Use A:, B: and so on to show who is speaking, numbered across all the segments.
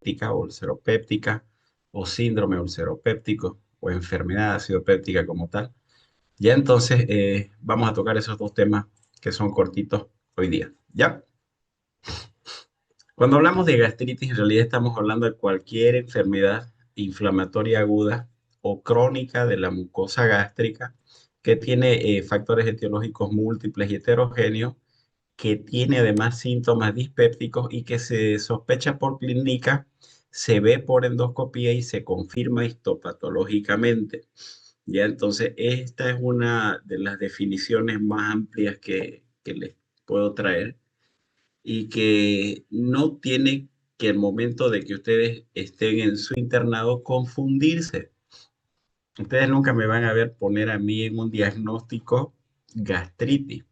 A: péptica o ulceropéptica, o síndrome ulceropéptico, o enfermedad acidopéptica como tal. Ya entonces vamos a tocar esos dos temas que son cortitos hoy día. ¿Ya? Cuando hablamos de gastritis, en realidad estamos hablando de cualquier enfermedad inflamatoria aguda o crónica de la mucosa gástrica que tiene factores etiológicos múltiples y heterogéneos, que tiene además síntomas dispépticos y que se sospecha por clínica, se ve por endoscopía y se confirma histopatológicamente. Ya entonces, esta es una de las definiciones más amplias que les puedo traer y que no tiene que al momento de que ustedes estén en su internado confundirse. Ustedes nunca me van a ver poner a mí en un diagnóstico gastritis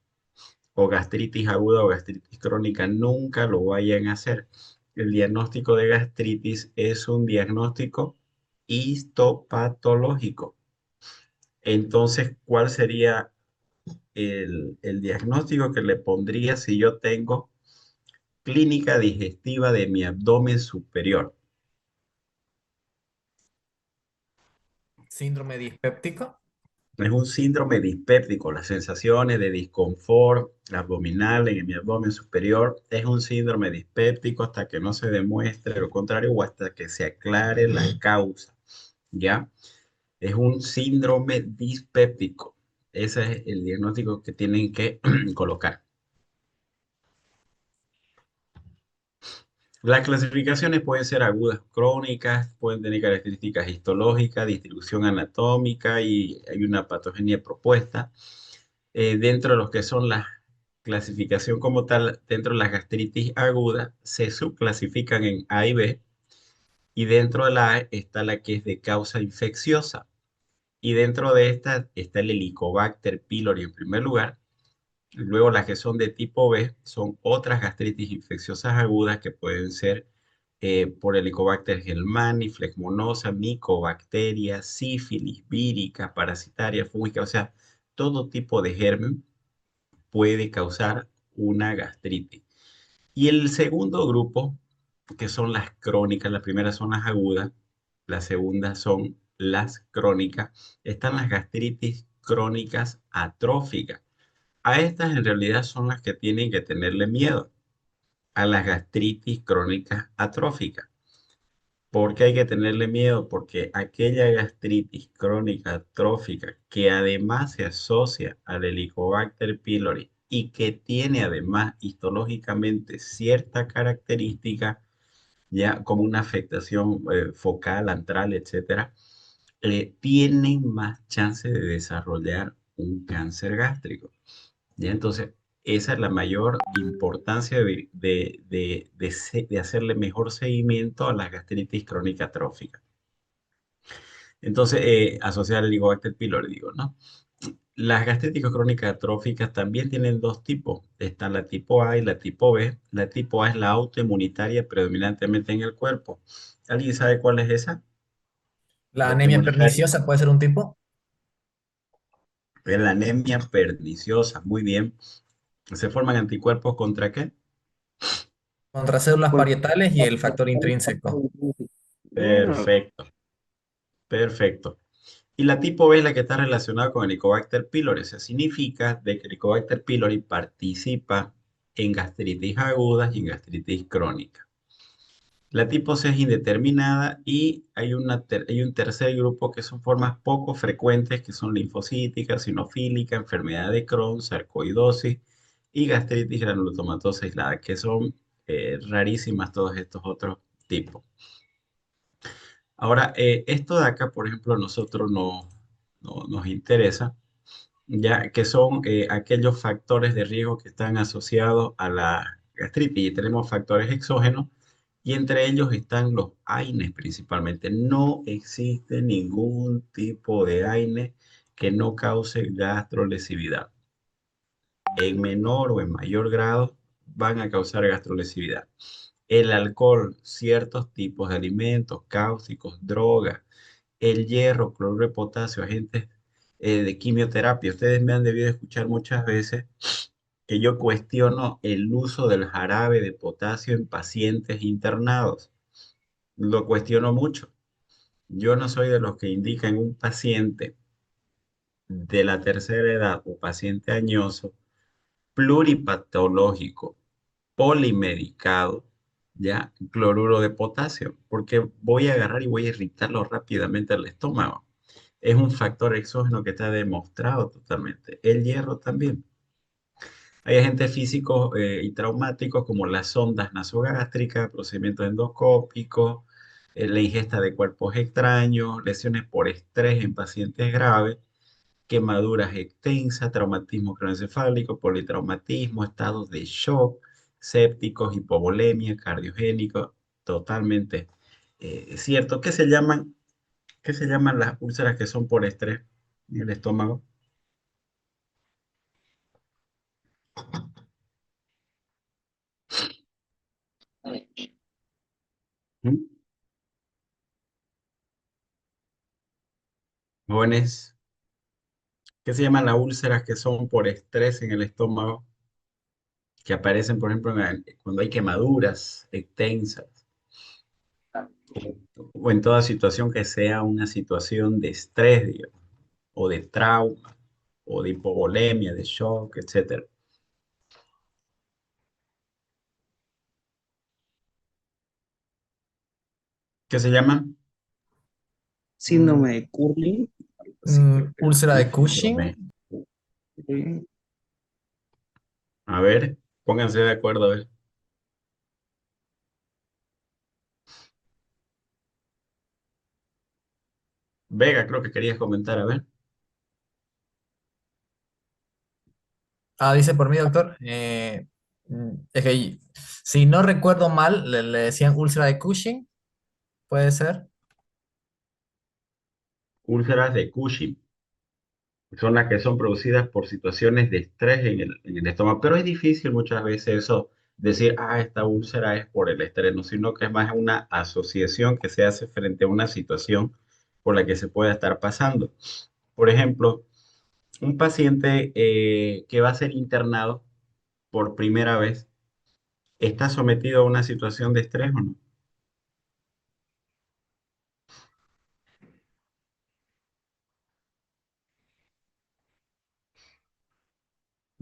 A: o gastritis aguda o gastritis crónica, nunca lo vayan a hacer. El diagnóstico de gastritis es un diagnóstico histopatológico. Entonces, ¿cuál sería el diagnóstico que le pondría si yo tengo clínica digestiva de mi abdomen superior?
B: Síndrome dispéptico.
A: Es un síndrome dispéptico, las sensaciones de disconfort abdominal en mi abdomen superior es un síndrome dispéptico hasta que no se demuestre lo contrario o hasta que se aclare la causa, ¿ya? Es un síndrome dispéptico. Ese es el diagnóstico que tienen que colocar. Las clasificaciones pueden ser agudas, crónicas, pueden tener características histológicas, distribución anatómica y hay una patogenia propuesta. Dentro de los que son la clasificación como tal, dentro de las gastritis agudas, se subclasifican en A y B, y dentro de la A está la que es de causa infecciosa, y dentro de esta está el Helicobacter pylori en primer lugar. Luego las que son de tipo B son otras gastritis infecciosas agudas que pueden ser por Helicobacter gelmani, flegmonosa, micobacteria, sífilis, vírica, parasitaria, fúngica, o sea, todo tipo de germen puede causar una gastritis. Y el segundo grupo, que son las crónicas, las primeras son las agudas, las segundas son las crónicas, están las gastritis crónicas atróficas. A estas en realidad son las que tienen que tenerle miedo, a las gastritis crónicas atróficas. ¿Por qué hay que tenerle miedo? Porque aquella gastritis crónica atrófica que además se asocia al Helicobacter pylori y que tiene además histológicamente cierta característica, ya como una afectación focal, antral, etcétera, tienen más chance de desarrollar un cáncer gástrico. ¿Ya? Entonces, esa es la mayor importancia de hacerle mejor seguimiento a la gastritis crónica atrófica. Entonces, asociar el Helicobacter pylori, digo, ¿no? Las gastritis crónicas atróficas también tienen dos tipos. Está la tipo A y la tipo B. La tipo A es la autoinmunitaria predominantemente en el cuerpo. ¿Alguien sabe cuál es esa?
B: La anemia
A: Autoinmunitaria.
B: perniciosa puede ser un tipo.
A: Es la anemia perniciosa. Muy bien. ¿Se forman anticuerpos contra qué?
B: Contra células parietales y el factor intrínseco.
A: Perfecto, perfecto. Y la tipo B es la que está relacionada con el Helicobacter pylori. O sea, significa de que el Helicobacter pylori participa en gastritis agudas y en gastritis crónica. La tipo C es indeterminada y hay un tercer grupo que son formas poco frecuentes, que son linfocítica, sinofílica, enfermedad de Crohn, sarcoidosis y gastritis granulomatosa aislada, que son rarísimas todos estos otros tipos. Ahora, esto de acá, por ejemplo, a nosotros nos interesa, ya que son aquellos factores de riesgo que están asociados a la gastritis. Y tenemos factores exógenos y entre ellos están los AINES principalmente. No existe ningún tipo de AINE que no cause gastrolesividad. En menor o en mayor grado van a causar gastrolesividad. El alcohol, ciertos tipos de alimentos, cáusticos, drogas, el hierro, cloruro de potasio, agentes de quimioterapia. Ustedes me han debido escuchar muchas veces que yo cuestiono el uso del jarabe de potasio en pacientes internados. lo cuestiono mucho. Yo no soy de los que indican un paciente de la tercera edad o paciente añoso pluripatológico, polimedicado, ya, cloruro de potasio, porque voy a agarrar y voy a irritarlo rápidamente al estómago. Es un factor exógeno que está demostrado totalmente. El hierro también. Hay agentes físicos y traumáticos como las sondas nasogástricas, procedimientos endoscópicos, la ingesta de cuerpos extraños, lesiones por estrés en pacientes graves, quemaduras extensas, traumatismo craneoencefálico, politraumatismo, estados de shock, sépticos, hipovolemia, cardiogénico, totalmente cierto. Qué se llaman las úlceras que son por estrés en el estómago? ¿Mm? Jóvenes, ¿qué se llaman las úlceras que son por estrés en el estómago? Que aparecen, por ejemplo, cuando hay quemaduras extensas o en toda situación que sea una situación de estrés, digamos, o de trauma, o de hipovolemia, de shock, etcétera. ¿Qué se llaman?
C: Síndrome de Curly, algo así creo que era.
B: Úlcera de
A: Síndrome.
B: Cushing.
A: A ver, pónganse de acuerdo, a ver. Vega, creo que querías comentar, a ver.
B: Dice por mí, doctor. Es que si no recuerdo mal, le decían úlcera de Cushing, puede ser.
A: Úlceras de Cushing. Son las que son producidas por situaciones de estrés en el estómago. Pero es difícil muchas veces eso, decir, esta úlcera es por el estrés, no, sino que es más una asociación que se hace frente a una situación por la que se pueda estar pasando. Por ejemplo, un paciente que va a ser internado por primera vez, ¿está sometido a una situación de estrés o no?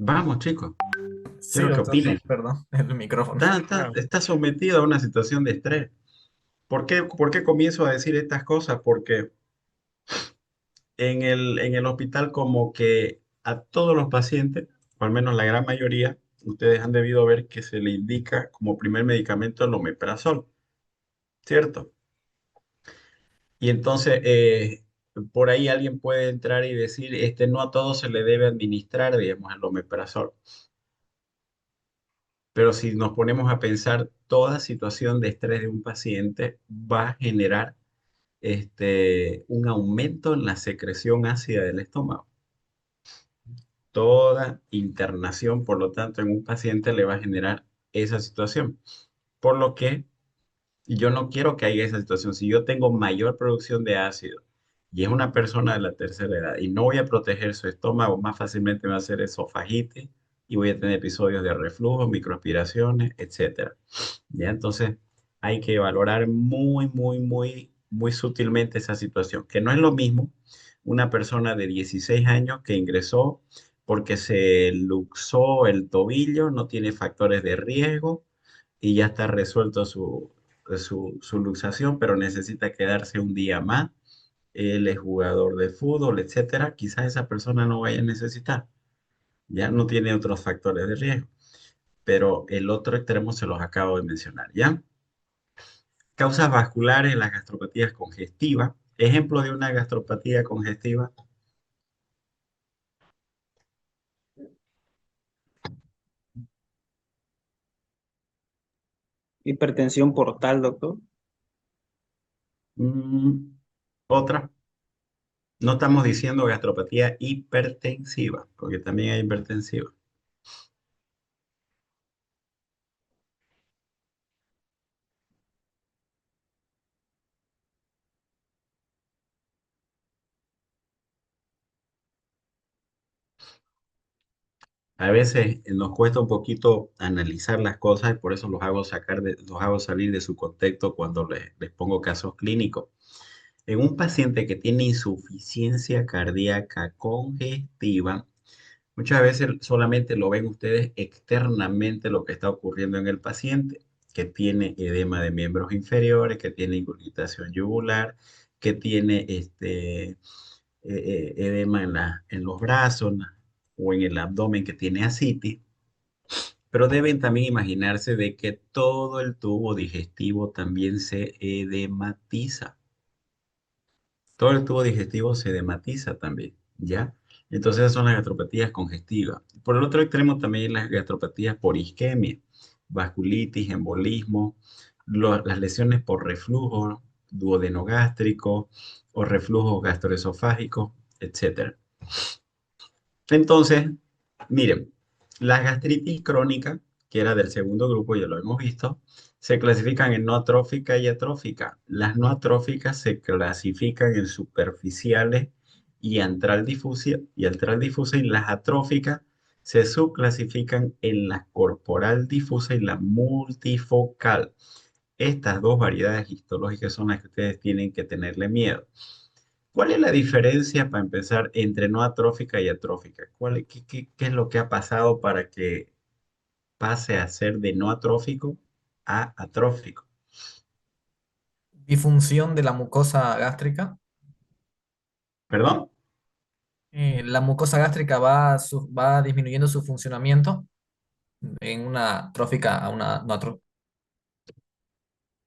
A: Vamos, chicos,
B: Sí,
A: quiero que
B: doctor,
A: opinen.
B: perdón, el micrófono.
A: Está sometido a una situación de estrés. ¿Por qué comienzo a decir estas cosas? Porque en el hospital como que a todos los pacientes, o al menos la gran mayoría, ustedes han debido ver que se le indica como primer medicamento el omeprazol, ¿cierto? Y entonces por ahí alguien puede entrar y decir, no a todos se le debe administrar, digamos, el omeprazol. Pero si nos ponemos a pensar, toda situación de estrés de un paciente va a generar un aumento en la secreción ácida del estómago. Toda internación, por lo tanto, en un paciente le va a generar esa situación. Por lo que yo no quiero que haya esa situación. Si yo tengo mayor producción de ácido y es una persona de la tercera edad y no voy a proteger su estómago, más fácilmente me va a hacer esofagitis y voy a tener episodios de reflujo, microaspiraciones, etcétera. ¿Ya? Entonces, hay que valorar muy sutilmente esa situación, que no es lo mismo una persona de 16 años que ingresó porque se luxó el tobillo, no tiene factores de riesgo y ya está resuelto su luxación, pero necesita quedarse un día más. Él es jugador de fútbol, etcétera. Quizás esa persona no vaya a necesitar, ya no tiene otros factores de riesgo, pero el otro extremo se los acabo de mencionar, ¿ya? Causas vasculares, las gastropatías congestivas. Ejemplo de una gastropatía congestiva,
C: Hipertensión portal, doctor.
A: mm, otra. No estamos diciendo gastropatía hipertensiva, porque también hay hipertensiva. A veces nos cuesta un poquito analizar las cosas y por eso los hago salir de su contexto cuando les pongo casos clínicos. En un paciente que tiene insuficiencia cardíaca congestiva, muchas veces solamente lo ven ustedes externamente lo que está ocurriendo en el paciente, que tiene edema de miembros inferiores, que tiene ingurgitación yugular, que tiene edema en los brazos o en el abdomen, que tiene ascitis. Pero deben también imaginarse de que todo el tubo digestivo también se edematiza. Todo el tubo digestivo se edematiza también, ¿ya? Entonces esas son las gastropatías congestivas. Por el otro extremo también las gastropatías por isquemia, vasculitis, embolismo, las lesiones por reflujo duodenogástrico o reflujo gastroesofágico, etcétera. Entonces, miren, la gastritis crónica, que era del segundo grupo, ya lo hemos visto, se clasifican en no atrófica y atrófica. Las no atróficas se clasifican en superficiales antral difusa, y las atróficas se subclasifican en la corporal difusa y la multifocal. Estas dos variedades histológicas son las que ustedes tienen que tenerle miedo. ¿Cuál es la diferencia, para empezar, entre no atrófica y atrófica? ¿Qué es lo que ha pasado para que pase a ser de no atrófico a atrófico?
B: Disfunción de la mucosa gástrica.
A: ¿Perdón?
B: La mucosa gástrica va disminuyendo su funcionamiento en una trófica a una no atrófica.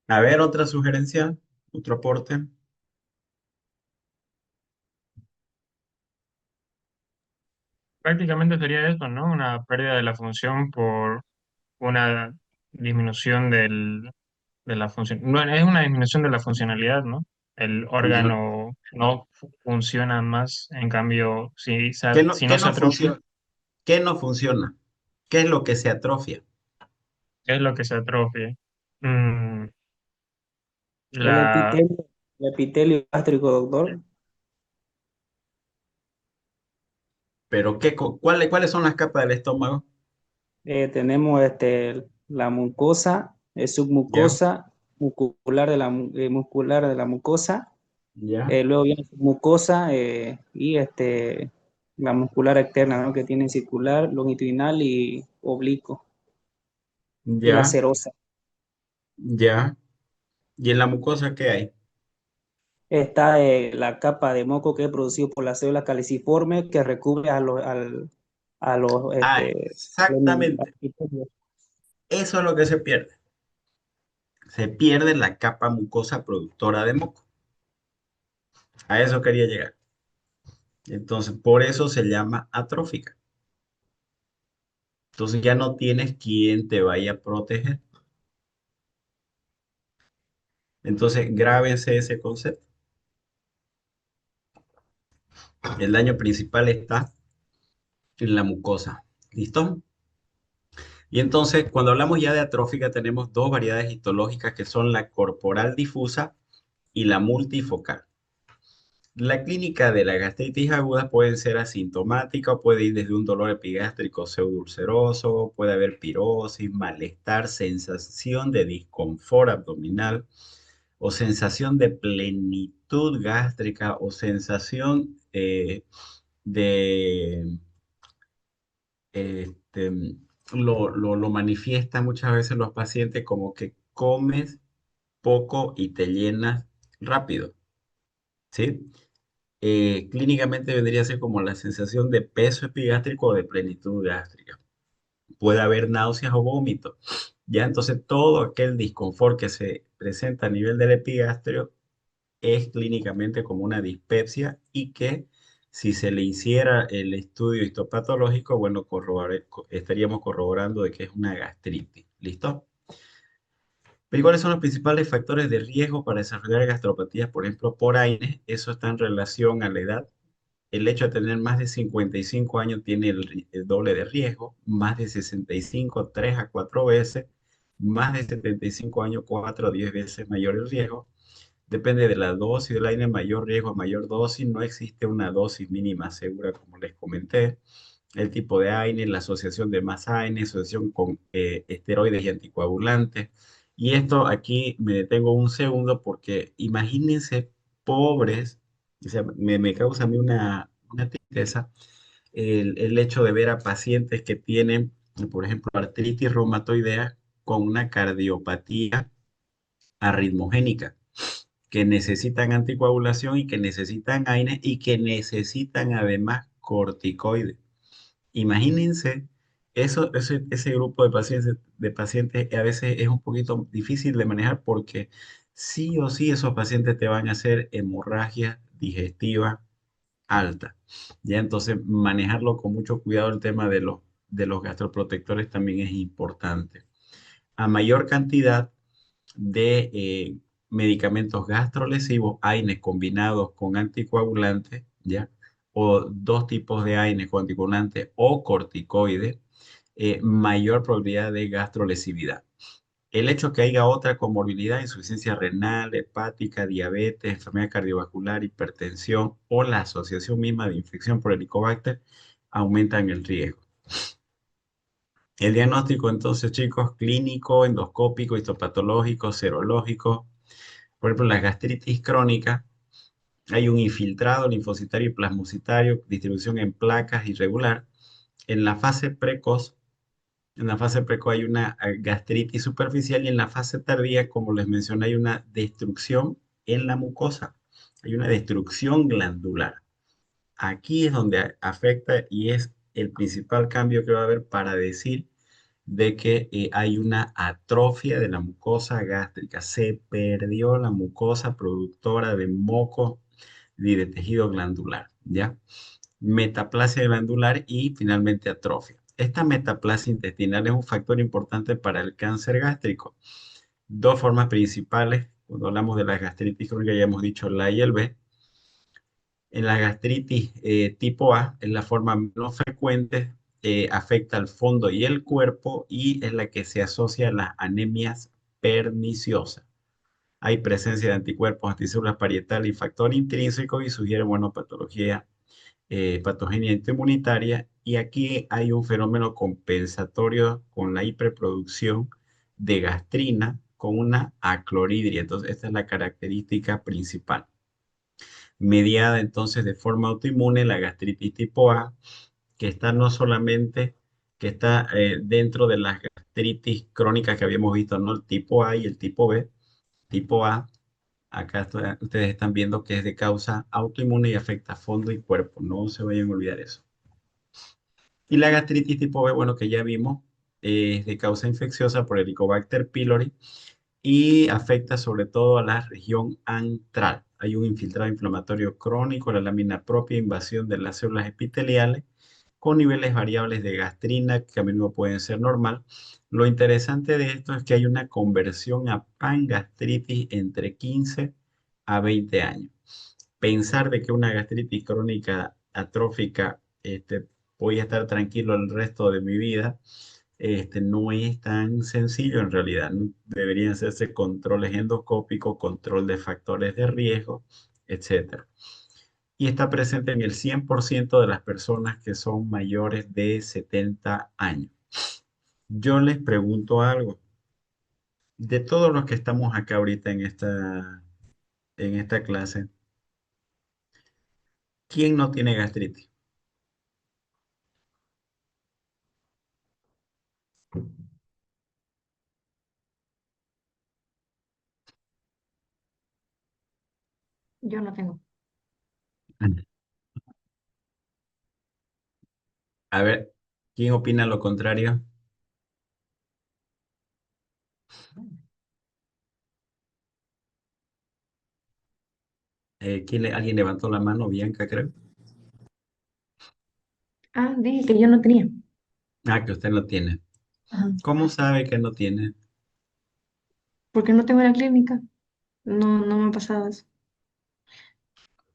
A: A ver, otra sugerencia, otro aporte.
D: Prácticamente sería eso, ¿no? Una pérdida de la función por una disminución de la función. No, es una disminución de la funcionalidad, ¿no? El
A: Ya.
D: órgano no funciona más, en cambio, si no
A: ¿Qué
D: se
A: no
D: atrofia,
A: funciona? ¿Qué no funciona? ¿Qué es lo que se atrofia?
D: ¿qué es lo que se atrofia? Mm,
C: El
D: la,
C: epitelio, el epitelio gástrico, doctor.
A: ¿Pero cuáles son las capas del estómago?
C: Tenemos la mucosa,
A: Ya,
C: submucosa, muscular de la mucosa.
A: ya,
C: Luego viene mucosa y la muscular externa, ¿no? Que tiene circular, longitudinal y oblicuo. Y la
A: ya,
C: serosa.
A: ya. ¿Y en la mucosa qué hay?
C: Está la capa de moco que es producido por las células caliciformes que recubre a los,
A: Ah,
C: los
A: exactamente. Eso es lo que se pierde. Se pierde la capa mucosa productora de moco. A eso quería llegar. Entonces, por eso se llama atrófica. Entonces ya no tienes quien te vaya a proteger. Entonces, grábense ese concepto. El daño principal está en la mucosa. ¿Listo? Y entonces, cuando hablamos ya de atrófica, tenemos dos variedades histológicas que son la corporal difusa y la multifocal. La clínica de la gastritis aguda puede ser asintomática o puede ir desde un dolor epigástrico pseudulceroso, puede haber pirosis, malestar, sensación de disconfort abdominal o sensación de plenitud gástrica o sensación de, este, lo manifiestan muchas veces los pacientes como que comes poco y te llenas rápido, ¿sí? Clínicamente vendría a ser como la sensación de peso epigástrico o de plenitud gástrica. Puede haber náuseas o vómitos. Ya entonces todo aquel disconfort que se presenta a nivel del epigastrio es clínicamente como una dispepsia y que si se le hiciera el estudio histopatológico, bueno, estaríamos corroborando de que es una gastritis. ¿Listo? ¿Y cuáles son los principales factores de riesgo para desarrollar gastropatías, por ejemplo, por AINE? Eso está en relación a la edad. El hecho de tener más de 55 años tiene el doble de riesgo, más de 65, 3 a 4 veces, más de 75 años, 4 a 10 veces mayor el riesgo. Depende de la dosis del AINE, mayor riesgo, mayor dosis. No existe una dosis mínima segura, como les comenté. el tipo de AINE, la asociación de más AINE, asociación con esteroides y anticoagulantes. Y esto aquí me detengo un segundo porque imagínense pobres, o sea, me causa a mí una tristeza el hecho de ver a pacientes que tienen, por ejemplo, artritis reumatoidea con una cardiopatía arritmogénica, que necesitan anticoagulación y que necesitan AINE y que necesitan además corticoides. Imagínense, ese grupo de pacientes a veces es un poquito difícil de manejar porque sí o sí esos pacientes te van a hacer hemorragia digestiva alta. Ya entonces manejarlo con mucho cuidado el tema de los gastroprotectores también es importante. A mayor cantidad de medicamentos gastrolesivos, AINES combinados con anticoagulantes, ¿ya? O dos tipos de AINES con anticoagulantes o corticoides, mayor probabilidad de gastrolesividad. El hecho que haya otra comorbilidad, insuficiencia renal, hepática, diabetes, enfermedad cardiovascular, hipertensión o la asociación misma de infección por Helicobacter aumentan el riesgo. El diagnóstico entonces, chicos, clínico, endoscópico, histopatológico, serológico. Por ejemplo, la gastritis crónica, hay un infiltrado linfocitario y plasmocitario, distribución en placas irregular. En la fase precoz, en la fase precoz hay una gastritis superficial y en la fase tardía, como les mencioné, hay una destrucción en la mucosa. Hay una destrucción glandular. Aquí es donde afecta y es el principal cambio que va a haber para decir de que hay una atrofia de la mucosa gástrica. Se perdió la mucosa productora de moco y de tejido glandular, ¿ya? Metaplasia glandular y finalmente atrofia. Esta metaplasia intestinal es un factor importante para el cáncer gástrico. Dos formas principales, cuando hablamos de la gastritis crónica, ya hemos dicho la A y el B. En la gastritis tipo A es la forma menos frecuente, afecta al fondo y el cuerpo y es la que se asocia a las anemias perniciosas. Hay presencia de anticuerpos, anticélulas parietales y factor intrínseco y sugiere, bueno, patología patogenia inmunitaria. Y aquí hay un fenómeno compensatorio con la hiperproducción de gastrina con una acloridria. Entonces, esta es la característica principal mediada entonces de forma autoinmune, la gastritis tipo A, que está no solamente, que está dentro de las gastritis crónicas que habíamos visto, ¿no? El tipo A y el tipo B. Tipo A, acá ustedes están viendo que es de causa autoinmune y afecta fondo y cuerpo, no se vayan a olvidar eso. Y la gastritis tipo B, bueno, que ya vimos, es de causa infecciosa por Helicobacter pylori y afecta sobre todo a la región antral. Hay un infiltrado inflamatorio crónico, la lámina propia, invasión de las células epiteliales con niveles variables de gastrina que a menudo pueden ser normal. Lo interesante de esto es que hay una conversión a pangastritis entre 15 a 20 años. Pensar de que una gastritis crónica atrófica, voy a estar tranquilo el resto de mi vida, no es tan sencillo en realidad, ¿no? Deberían hacerse controles endoscópicos, control de factores de riesgo, etcétera. Y está presente en el 100% de las personas que son mayores de 70 años. Yo les pregunto algo. De todos los que estamos acá ahorita en esta clase, ¿quién no tiene gastritis?
E: Yo no tengo.
A: A ver, ¿quién opina lo contrario? ¿Alguien levantó la mano? Bianca, creo.
E: Ah, dije que yo no tenía.
A: Ah, que usted no tiene.
E: Ajá.
A: ¿Cómo sabe que no tiene?
E: Porque no tengo la clínica. No, no me ha pasado eso.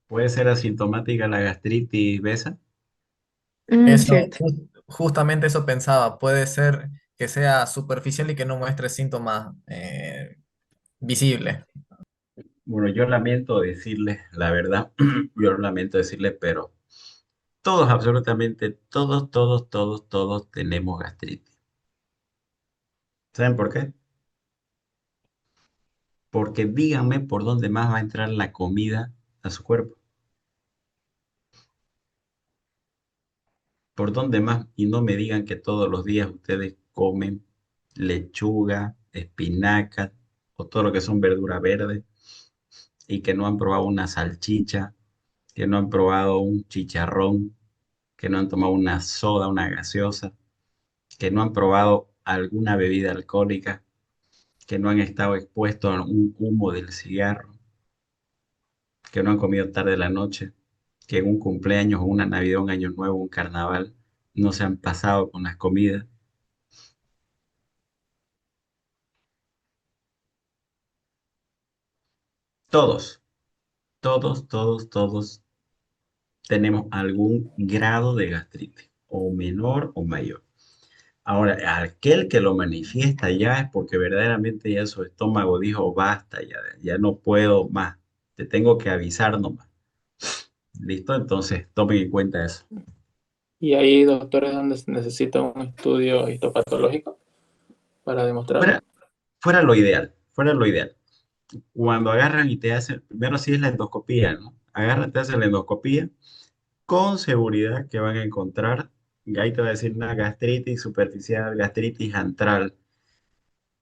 A: ¿Puede ser asintomática la gastritis besa?
B: Eso,
E: Cierto.
B: justamente eso pensaba. Puede ser que sea superficial y que no muestre síntomas visibles.
A: Bueno, yo lamento decirles la verdad, yo lamento decirles, pero Todos, absolutamente todos, todos, todos, todos tenemos gastritis. ¿Saben por qué? Porque díganme por dónde más va a entrar la comida a su cuerpo. Por dónde más, y no me digan que todos los días ustedes comen lechuga, espinaca o todo lo que son verdura verde y que no han probado una salchicha, que no han probado un chicharrón, que no han tomado una soda, una gaseosa, que no han probado alguna bebida alcohólica, que no han estado expuestos a un humo del cigarro, que no han comido tarde de la noche, que en un cumpleaños o una Navidad, un año nuevo, un carnaval, no se han pasado con las comidas. Todos, todos, todos, todos tenemos algún grado de gastritis, o menor o mayor. Ahora, aquel que lo manifiesta ya es porque verdaderamente ya su estómago dijo, basta, ya, ya no puedo más, te tengo que avisar nomás. ¿Listo? Entonces, tomen en cuenta eso.
F: Y hay doctores donde se necesita un estudio histopatológico para demostrarlo.
A: Fuera lo ideal, fuera lo ideal. Cuando agarran y te hacen, primero sí es la endoscopía, ¿no? Agarran, te hacen la endoscopía, con seguridad que van a encontrar, y ahí te va a decir una gastritis superficial, gastritis antral,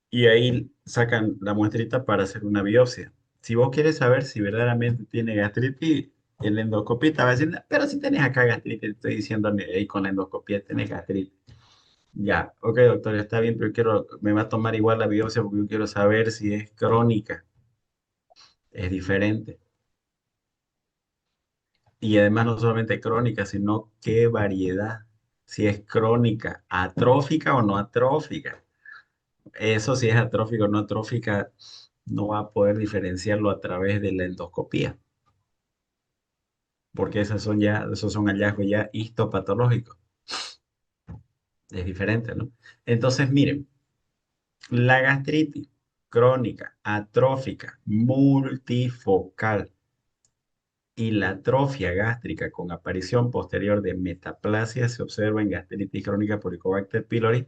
A: y ahí sacan la muestrita para hacer una biopsia. Si vos quieres saber si verdaderamente tiene gastritis, el endoscopista va a decir, "No, pero si tenés acá gastritis, te estoy diciendo ahí con la endoscopia tenés gastritis. Ya, ok, doctor, está bien, pero me va a tomar igual la biopsia porque yo quiero saber si es crónica. Es diferente. Y además no solamente crónica, sino qué variedad. Si es crónica, atrófica o no atrófica. Eso si es atrófica o no atrófica, no va a poder diferenciarlo a través de la endoscopía, porque esos son hallazgos ya histopatológicos. Es diferente, ¿no? Entonces, miren, la gastritis crónica, atrófica, multifocal y la atrofia gástrica con aparición posterior de metaplasia se observa en gastritis crónica por Helicobacter pylori.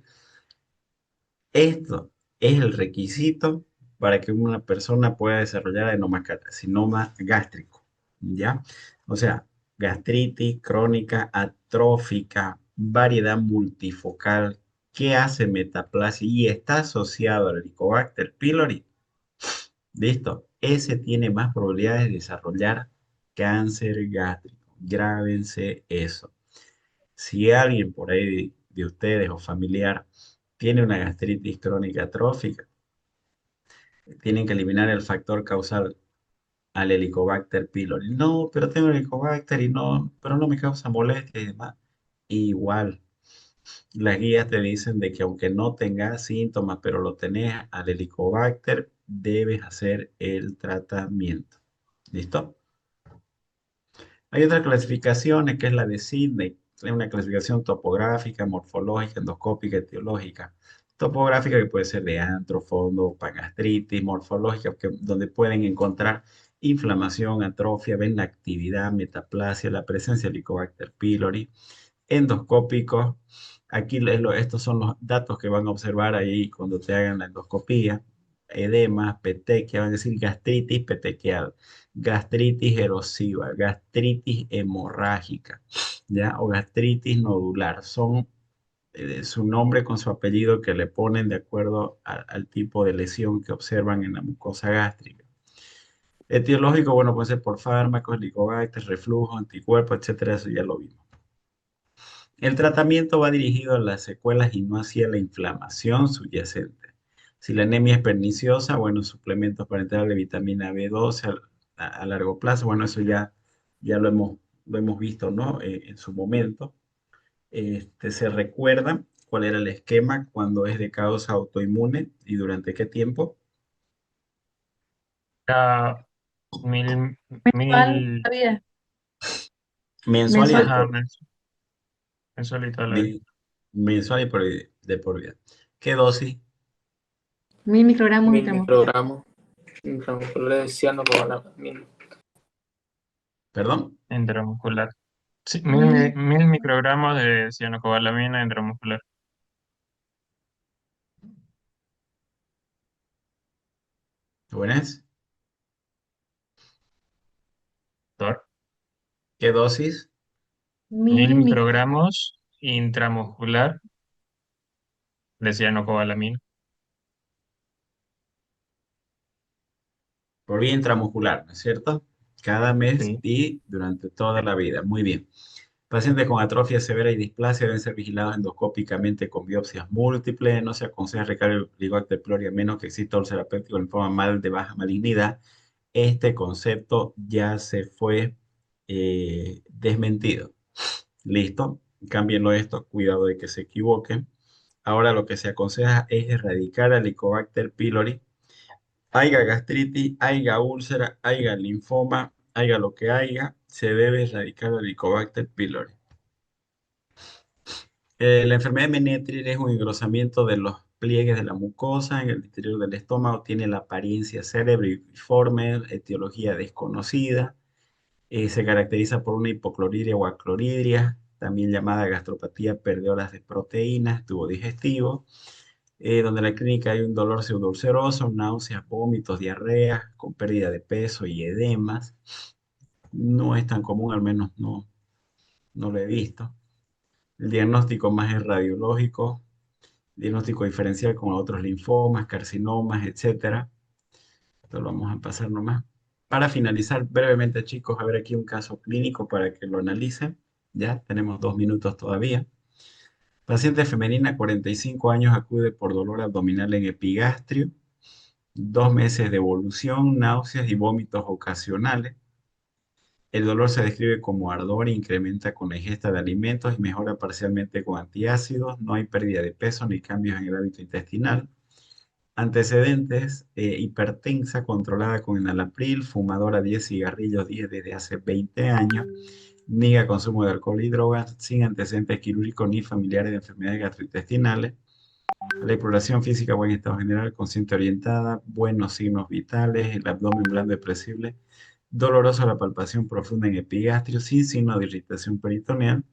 A: Esto es el requisito para que una persona pueda desarrollar adenocarcinoma gástrico, ¿ya? O sea, gastritis crónica, atrófica, variedad multifocal, que hace metaplasia y está asociado al Helicobacter pylori. ¿Listo? Ese tiene más probabilidades de desarrollar cáncer gástrico. Grábense eso. Si alguien por ahí de ustedes o familiar tiene una gastritis crónica atrófica, tienen que eliminar el factor causal al Helicobacter pylori. No, pero tengo Helicobacter y no, pero no me causa molestia y demás. Igual, las guías te dicen de que aunque no tengas síntomas, pero lo tenés al Helicobacter, debes hacer el tratamiento. ¿Listo? Hay otras clasificaciones, que es la de Sidney. Es una clasificación topográfica, morfológica, endoscópica, etiológica. Topográfica que puede ser de antro, fondo, pagastritis, morfológica, donde pueden encontrar inflamación, atrofia, ven la actividad, metaplasia, la presencia de Helicobacter pylori. Endoscópicos, aquí estos son los datos que van a observar ahí cuando te hagan la endoscopía. Edema, petequia, van a decir gastritis petequial, gastritis erosiva, gastritis hemorrágica, ¿ya? O gastritis nodular. Son su nombre con su apellido que le ponen de acuerdo al tipo de lesión que observan en la mucosa gástrica. Etiológico, bueno, puede ser por fármacos, helicobacter, reflujo, anticuerpos, etcétera, eso ya lo vimos. El tratamiento va dirigido a las secuelas y no hacia la inflamación subyacente. Si la anemia es perniciosa, bueno, suplementos parenterales de vitamina B12 a largo plazo, bueno, eso ya lo hemos visto, ¿no? En su momento. Se recuerda cuál era el esquema cuando es de causa autoinmune y durante qué tiempo.
D: Cada mil,
E: Mensual,
D: mil,
E: la vida.
A: Mensual y de
E: Mensual.
D: ajá,
A: por,
D: mensual y toda la vida.
A: de- mensual y de por vida. ¿Qué dosis?
E: 1000 microgramos
F: 1000
E: intramuscular.
F: microgramos, le decía no como la 1000.
A: Perdón.
D: Intramuscular. Sí,
E: Mil,
D: 1000 microgramos de cianocobalamina intramuscular.
A: ¿Buenas?
D: Doctor.
A: ¿Qué dosis?
D: 1000
E: mil mic-
D: microgramos intramuscular de cianocobalamina.
A: Por vía intramuscular, ¿no es cierto? Cada mes
D: Sí.
A: y durante toda la vida. Muy bien. Pacientes con atrofia severa y displasia deben ser vigilados endoscópicamente con biopsias múltiples. No se aconseja recargar el Helicobacter pylori a menos que exista úlcera péptica en forma mal de baja malignidad. Este concepto ya se fue desmentido. Listo, cámbienlo esto, cuidado de que se equivoquen. Ahora lo que se aconseja es erradicar el Helicobacter pylori. Haya gastritis, haya úlcera, haya linfoma, haya lo que haya, se debe erradicar el Helicobacter pylori. La enfermedad de Menetrier es un engrosamiento de los pliegues de la mucosa en el interior del estómago, tiene la apariencia cerebriforme, etiología desconocida, se caracteriza por una hipocloridria o acloridria, también llamada gastropatía perdedora de proteínas, tubo digestivo, donde en la clínica hay un dolor pseudoulceroso, náuseas, vómitos, diarreas, con pérdida de peso y edemas. No es tan común, al menos no lo he visto. El diagnóstico más es radiológico, diagnóstico diferencial con otros linfomas, carcinomas, etcétera. Esto lo vamos a pasar nomás. Para finalizar brevemente, chicos, a ver aquí un caso clínico para que lo analicen. Ya tenemos 2 minutos todavía. Paciente femenina, 45 años, acude por dolor abdominal en epigastrio, 2 meses de evolución, náuseas y vómitos ocasionales. El dolor se describe como ardor, incrementa con la ingesta de alimentos y mejora parcialmente con antiácidos. No hay pérdida de peso ni cambios en el hábito intestinal. Antecedentes: hipertensa controlada con enalapril, fumadora 10 cigarrillos 10 desde hace 20 años, niega consumo de alcohol y drogas, sin antecedentes quirúrgicos ni familiares de enfermedades gastrointestinales. La exploración física, buen estado general, consciente orientada, buenos signos vitales, el abdomen blando y presible, dolorosa la palpación profunda en epigastrio, sin signo de irritación peritoneal,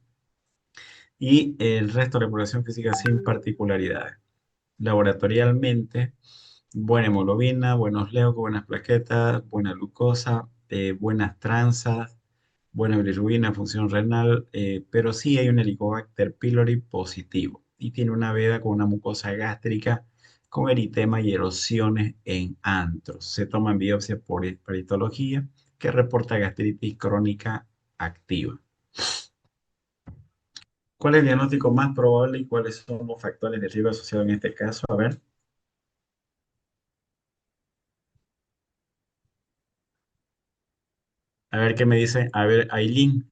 A: y el resto de la exploración física sin particularidades. Laboratorialmente, buena hemoglobina, buenos leucos, buenas plaquetas, buena glucosa, buenas tranzas, buena bilirrubina, función renal, pero sí hay un Helicobacter pylori positivo y tiene una veda con una mucosa gástrica con eritema y erosiones en antros. Se toman biopsias por peritología que reporta gastritis crónica activa. ¿Cuál es el diagnóstico más probable y cuáles son los factores de riesgo asociados en este caso? A ver qué me dice. A ver, Aileen,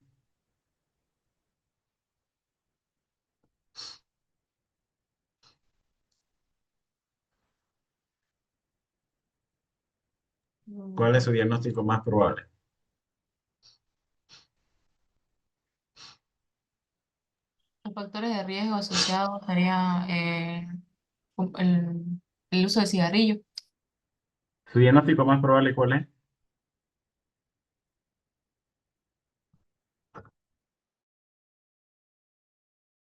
A: ¿cuál es su diagnóstico más probable?
E: Los factores de riesgo asociados serían el, el uso de cigarrillo.
A: ¿Su diagnóstico más probable cuál es?